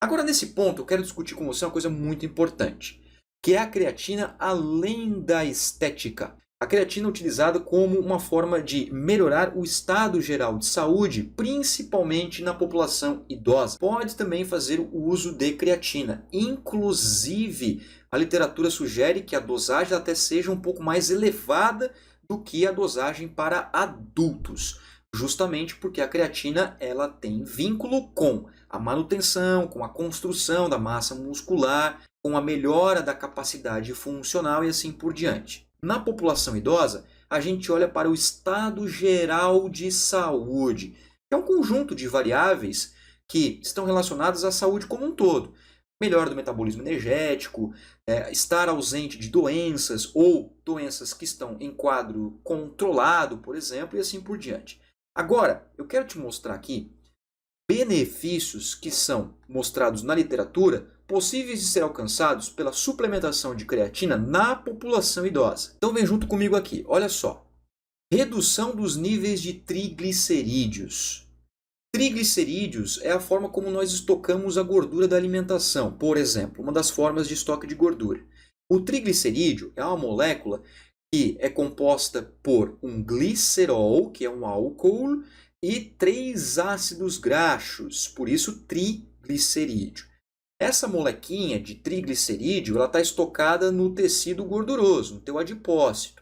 Agora, nesse ponto, eu quero discutir com você uma coisa muito importante, que é a creatina além da estética. A creatina é utilizada como uma forma de melhorar o estado geral de saúde, principalmente na população idosa. Pode também fazer o uso de creatina. Inclusive, a literatura sugere que a dosagem até seja um pouco mais elevada do que a dosagem para adultos. Justamente porque a creatina ela tem vínculo com a manutenção, com a construção da massa muscular, com a melhora da capacidade funcional e assim por diante. Na população idosa, a gente olha para o estado geral de saúde, que é um conjunto de variáveis que estão relacionadas à saúde como um todo. Melhora do metabolismo energético, estar ausente de doenças ou doenças que estão em quadro controlado, por exemplo, e assim por diante. Agora, eu quero te mostrar aqui benefícios que são mostrados na literatura possíveis de ser alcançados pela suplementação de creatina na população idosa. Então vem junto comigo aqui, olha só. Redução dos níveis de triglicerídeos. Triglicerídeos é a forma como nós estocamos a gordura da alimentação, por exemplo, uma das formas de estoque de gordura. O triglicerídeo é uma molécula que é composta por um glicerol, que é um álcool, e 3 ácidos graxos, por isso triglicerídeo. Essa molequinha de triglicerídeo está estocada no tecido gorduroso, no teu adipócito.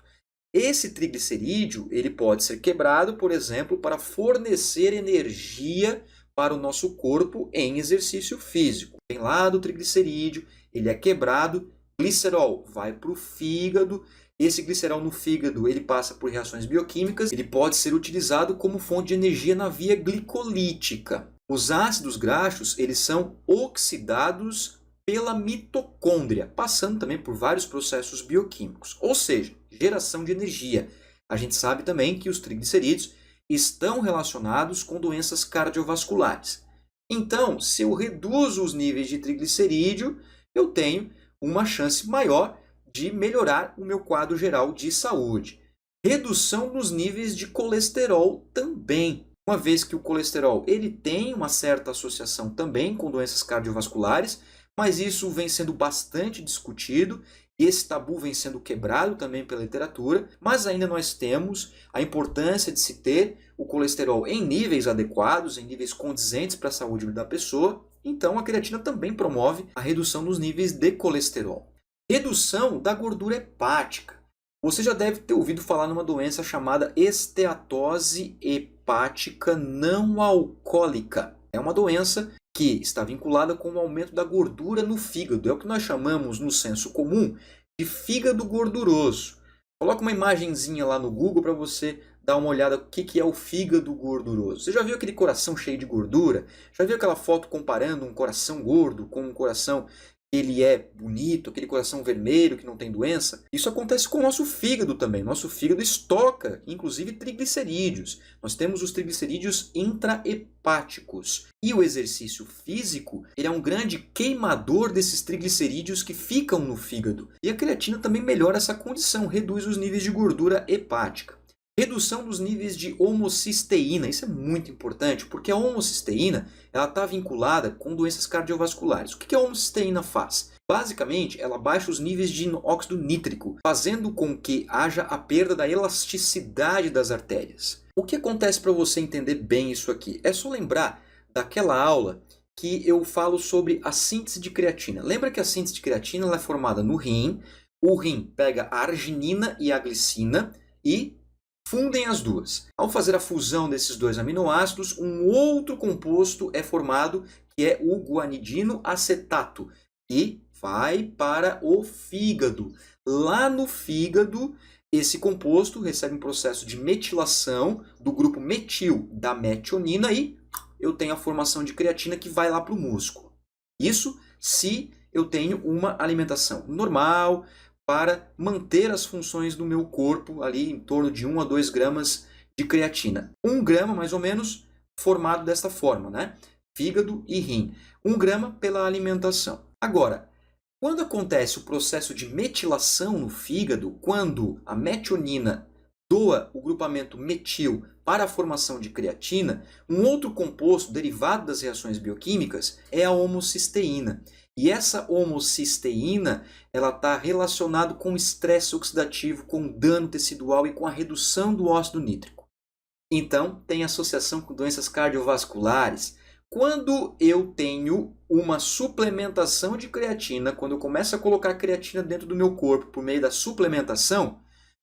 Esse triglicerídeo ele pode ser quebrado, por exemplo, para fornecer energia para o nosso corpo em exercício físico. Vem lá do triglicerídeo, ele é quebrado, glicerol vai para o fígado. Esse glicerol no fígado ele passa por reações bioquímicas, ele pode ser utilizado como fonte de energia na via glicolítica. Os ácidos graxos eles são oxidados pela mitocôndria, passando também por vários processos bioquímicos, ou seja, geração de energia. A gente sabe também que os triglicerídeos estão relacionados com doenças cardiovasculares. Então, se eu reduzo os níveis de triglicerídeo, eu tenho uma chance maior de melhorar o meu quadro geral de saúde. Redução nos níveis de colesterol também. Uma vez que o colesterol ele tem uma certa associação também com doenças cardiovasculares, mas isso vem sendo bastante discutido e esse tabu vem sendo quebrado também pela literatura, mas ainda nós temos a importância de se ter o colesterol em níveis adequados, em níveis condizentes para a saúde da pessoa. Então a creatina também promove a redução dos níveis de colesterol. Redução da gordura hepática. Você já deve ter ouvido falar numa doença chamada esteatose hepática não alcoólica. É uma doença que está vinculada com o aumento da gordura no fígado. É o que nós chamamos, no senso comum, de fígado gorduroso. Coloca uma imagenzinha lá no Google para você dar uma olhada no que é o fígado gorduroso. Você já viu aquele coração cheio de gordura? Já viu aquela foto comparando um coração gordo com um coração ele é bonito, aquele coração vermelho que não tem doença? Isso acontece com o nosso fígado também. Nosso fígado estoca, inclusive, triglicerídeos. Nós temos os triglicerídeos intrahepáticos. E o exercício físico ele é um grande queimador desses triglicerídeos que ficam no fígado. E a creatina também melhora essa condição, reduz os níveis de gordura hepática. Redução dos níveis de homocisteína, isso é muito importante, porque a homocisteína está vinculada com doenças cardiovasculares. O que a homocisteína faz? Basicamente, ela baixa os níveis de óxido nítrico, fazendo com que haja a perda da elasticidade das artérias. O que acontece para você entender bem isso aqui? É só lembrar daquela aula que eu falo sobre a síntese de creatina. Lembra que a síntese de creatina ela é formada no rim, o rim pega a arginina e a glicina e fundem as duas. Ao fazer a fusão desses dois aminoácidos, um outro composto é formado, que é o guanidino acetato, e vai para o fígado. Lá no fígado, esse composto recebe um processo de metilação do grupo metil da metionina e eu tenho a formação de creatina que vai lá para o músculo. Isso se eu tenho uma alimentação normal, para manter as funções do meu corpo ali em torno de 1 a 2 gramas de creatina. 1 grama, mais ou menos, formado desta forma, né? Fígado e rim. 1 grama pela alimentação. Agora, quando acontece o processo de metilação no fígado, quando a metionina doa o grupamento metil para a formação de creatina, um outro composto derivado das reações bioquímicas é a homocisteína. E essa homocisteína ela está relacionada com o estresse oxidativo, com o dano tecidual e com a redução do óxido nítrico. Então, tem associação com doenças cardiovasculares. Quando eu tenho uma suplementação de creatina, quando eu começo a colocar creatina dentro do meu corpo por meio da suplementação,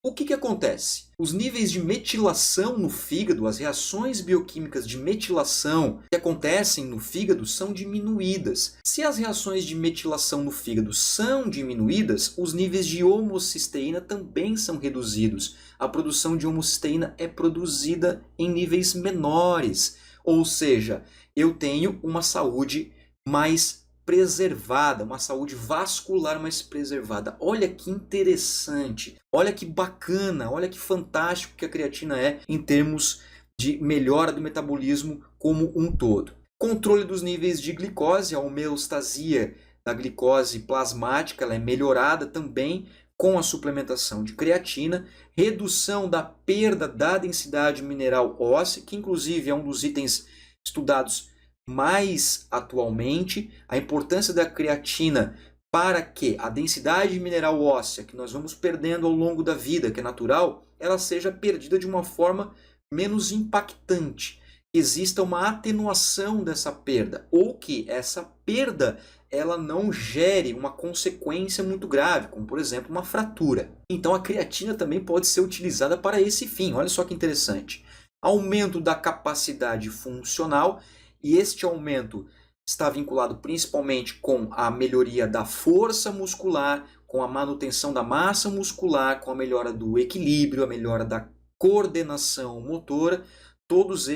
o que acontece? Os níveis de metilação no fígado, as reações bioquímicas de metilação que acontecem no fígado são diminuídas. Se as reações de metilação no fígado são diminuídas, os níveis de homocisteína também são reduzidos. A produção de homocisteína é produzida em níveis menores, ou seja, eu tenho uma saúde mais preservada, uma saúde vascular mais preservada. Olha que interessante, olha que bacana, olha que fantástico que a creatina é em termos de melhora do metabolismo como um todo. Controle dos níveis de glicose, a homeostasia da glicose plasmática ela é melhorada também com a suplementação de creatina, redução da perda da densidade mineral óssea, que inclusive é um dos itens estudados mais atualmente, a importância da creatina para que a densidade mineral óssea que nós vamos perdendo ao longo da vida, que é natural, ela seja perdida de uma forma menos impactante. Exista uma atenuação dessa perda, ou que essa perda ela não gere uma consequência muito grave, como por exemplo uma fratura. Então a creatina também pode ser utilizada para esse fim. Olha só que interessante. Aumento da capacidade funcional. E este aumento está vinculado principalmente com a melhoria da força muscular, com a manutenção da massa muscular, com a melhora do equilíbrio, a melhora da coordenação motora. Todas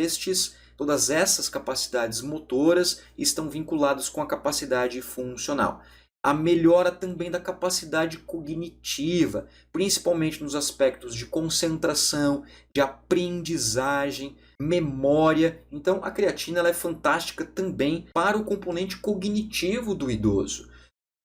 essas capacidades motoras estão vinculadas com a capacidade funcional. A melhora também da capacidade cognitiva, principalmente nos aspectos de concentração, de aprendizagem, memória. Então a creatina ela é fantástica também para o componente cognitivo do idoso.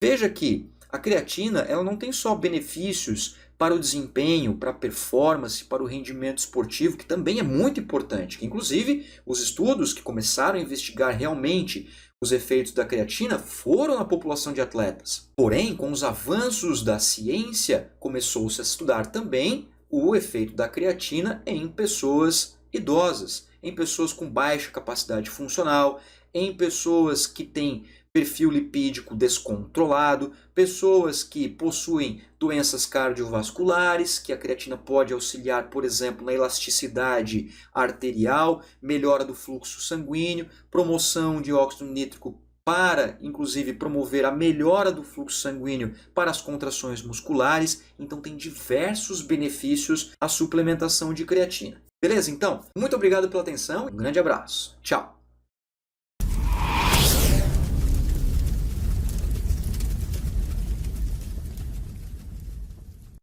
Veja que a creatina ela não tem só benefícios para o desempenho, para a performance, para o rendimento esportivo, que também é muito importante. Inclusive, os estudos que começaram a investigar realmente os efeitos da creatina foram na população de atletas. Porém, com os avanços da ciência, começou-se a estudar também o efeito da creatina em pessoas idosas, em pessoas com baixa capacidade funcional, em pessoas que têm perfil lipídico descontrolado, pessoas que possuem doenças cardiovasculares, que a creatina pode auxiliar, por exemplo, na elasticidade arterial, melhora do fluxo sanguíneo, promoção de óxido nítrico para, inclusive, promover a melhora do fluxo sanguíneo para as contrações musculares. Então tem diversos benefícios a suplementação de creatina. Beleza? Então, muito obrigado pela atenção, um grande abraço. Tchau!